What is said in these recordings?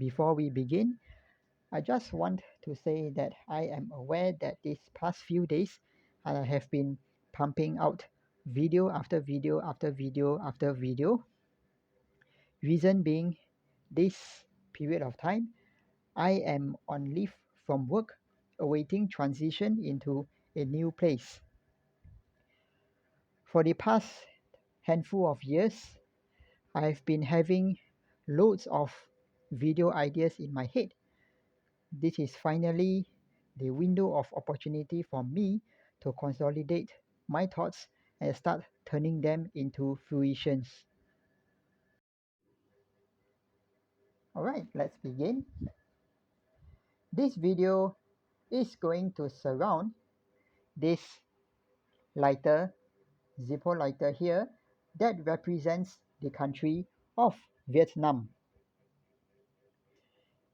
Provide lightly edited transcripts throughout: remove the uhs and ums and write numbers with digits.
Before we begin, I just want to say that I am aware that these past few days I have been pumping out video after video after video after video. Reason being, this period of time, I am on leave from work, awaiting transition into a new place. For the past handful of years, I've been having loads of video ideas in my head. This is finally the window of opportunity for me to consolidate my thoughts and start turning them into fruitions. Alright, let's begin. This video is going to surround this lighter, Zippo lighter here, that represents the country of Vietnam.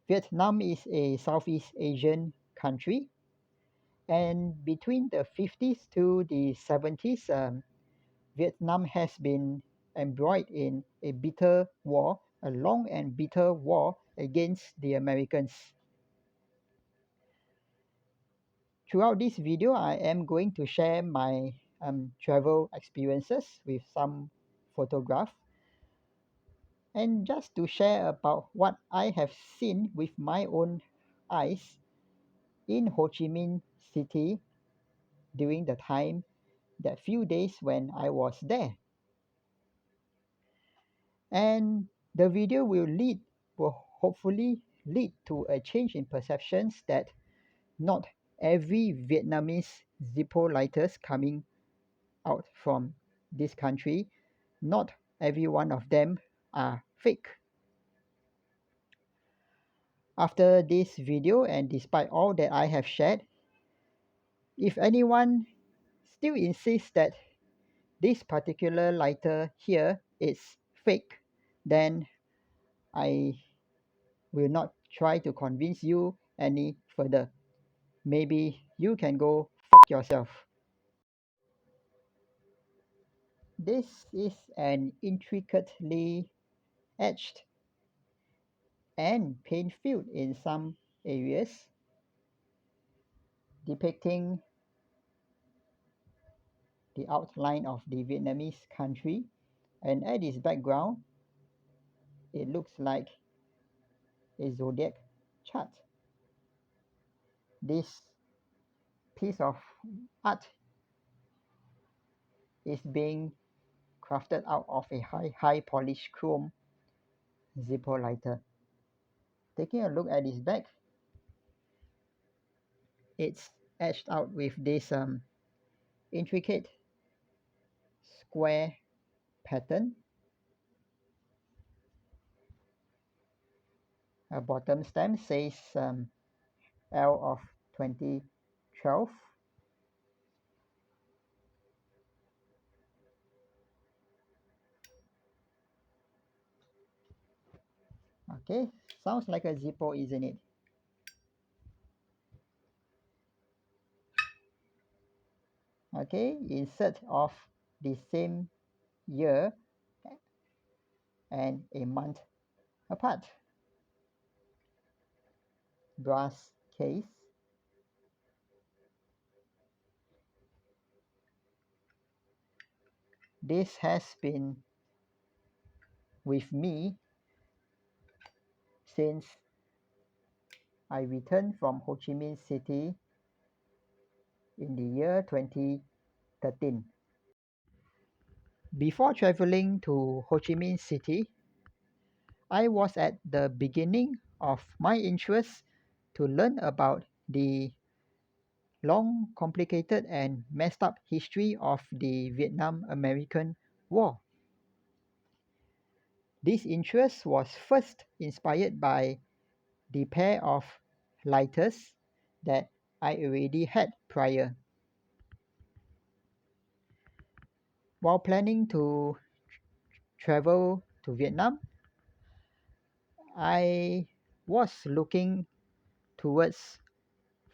Vietnam is a Southeast Asian country, and between the 50s to the 70s, Vietnam has been embroiled in a bitter war, a long and bitter war against the Americans. Throughout this video, I am going to share my travel experiences with some photographs, and just to share about what I have seen with my own eyes in Ho Chi Minh City during the time, that few days when I was there. And the video will hopefully lead to a change in perceptions that not every Vietnamese Zippo lighters coming out from this country, not every one of them are fake. After this video, and despite all that I have shared, if anyone still insists that this particular lighter here is fake, then I will not try to convince you any further. Maybe you can go fuck yourself. This is an intricately etched and paint-filled in some areas, depicting the outline of the Vietnamese country, and at its background it looks like a zodiac chart. This piece of art is being crafted out of a high polished chrome Zippo lighter. Taking a look at its back, it's etched out with this intricate square pattern. A bottom stamp says L of 2012. Okay, sounds like a Zippo, isn't it? Okay, insert of the same year and a month apart. Brass case. This has been with me since I returned from Ho Chi Minh City in the year 2013. Before traveling to Ho Chi Minh City, I was at the beginning of my interest to learn about the long, complicated, and messed up history of the Vietnam-American War. This interest was first inspired by the pair of lighters that I already had prior. While planning to travel to Vietnam, I was looking towards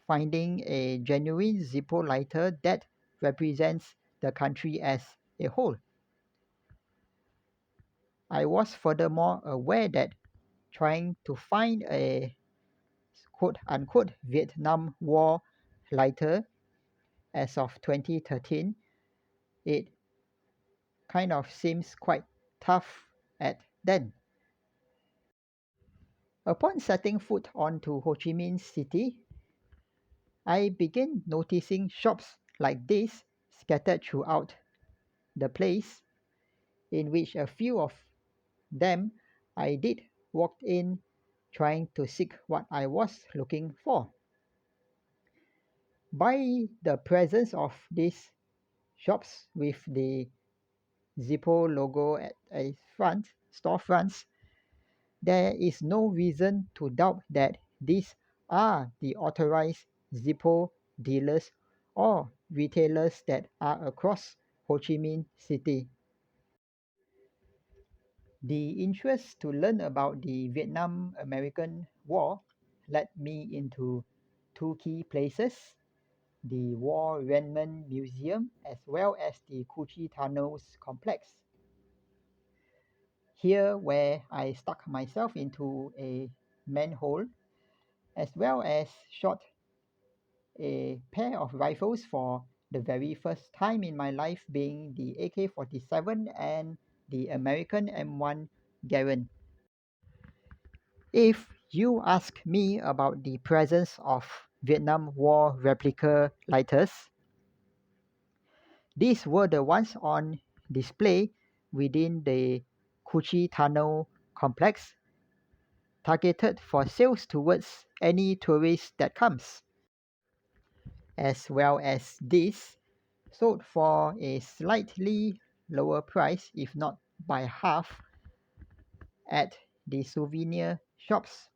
finding a genuine Zippo lighter that represents the country as a whole. I was furthermore aware that trying to find a quote unquote Vietnam War lighter as of 2013, it kind of seems quite tough at then. Upon setting foot onto Ho Chi Minh City, I began noticing shops like this scattered throughout the place, in which a few of them I did walk in trying to seek what I was looking for. By the presence of these shops with the Zippo logo at a front, storefronts, there is no reason to doubt that these are the authorized Zippo dealers or retailers that are across Ho Chi Minh City. The interest to learn about the Vietnam American War led me into two key places: the War Remnant Museum as well as the Cu Chi Tunnels complex. Here, where I stuck myself into a manhole as well as shot a pair of rifles for the very first time in my life, being the AK-47 and the American M1 Garand. If you ask me about the presence of Vietnam War replica lighters, these were the ones on display within the Cu Chi Tunnel complex, targeted for sales towards any tourist that comes, as well as this sold for a slightly lower price, if not by half, at the souvenir shops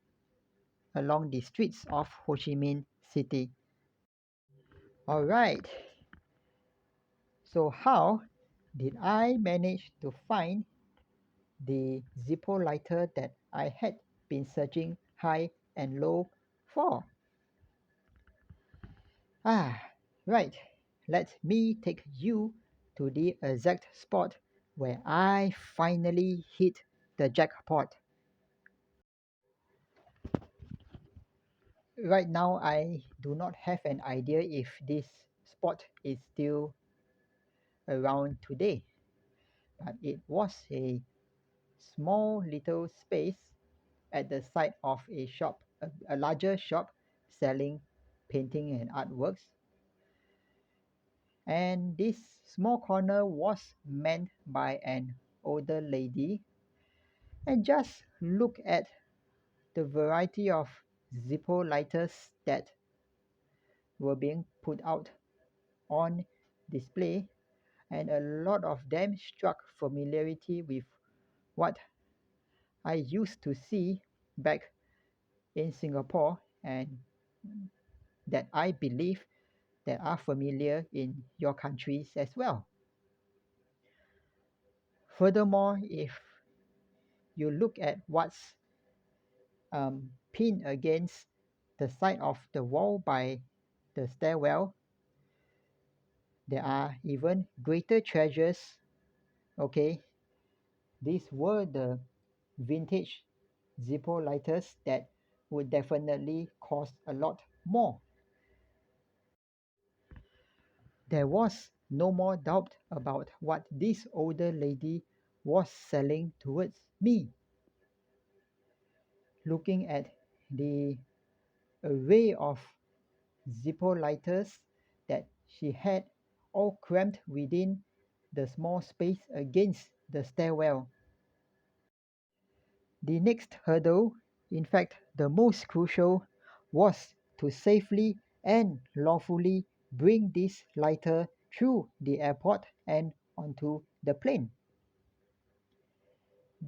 along the streets of Ho Chi Minh City. Alright, so how did I manage to find the Zippo lighter that I had been searching high and low for? Right, let me take you to the exact spot where I finally hit the jackpot. Right now, I do not have an idea if this spot is still around today, but it was a small little space at the side of a shop, a larger shop selling painting and artworks. And this small corner was manned by an older lady. And just look at the variety of Zippo lighters that were being put out on display, and a lot of them struck familiarity with what I used to see back in Singapore, and that I believe that are familiar in your countries as well. Furthermore, if you look at what's pinned against the side of the wall by the stairwell, there are even greater treasures. Okay, these were the vintage Zippo lighters that would definitely cost a lot more. There was no more doubt about what this older lady was selling towards me. Looking at the array of Zippo lighters that she had all crammed within the small space against the stairwell. The next hurdle, in fact the most crucial, was to safely and lawfully bring this lighter through the airport and onto the plane.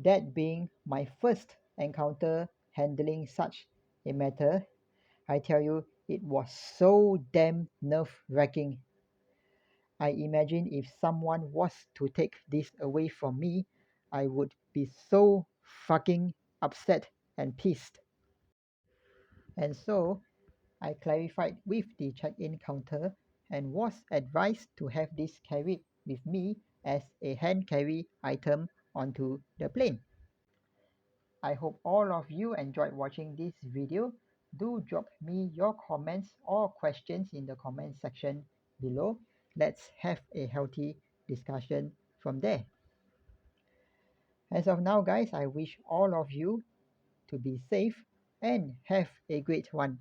That being my first encounter handling such a matter, I tell you, it was so damn nerve-wracking. I imagine if someone was to take this away from me, I would be so fucking upset and pissed. And so I clarified with the check-in counter and was advised to have this carried with me as a hand carry item onto the plane. I hope all of you enjoyed watching this video. Do drop me your comments or questions in the comment section below. Let's have a healthy discussion from there. As of now, guys, I wish all of you to be safe and have a great one.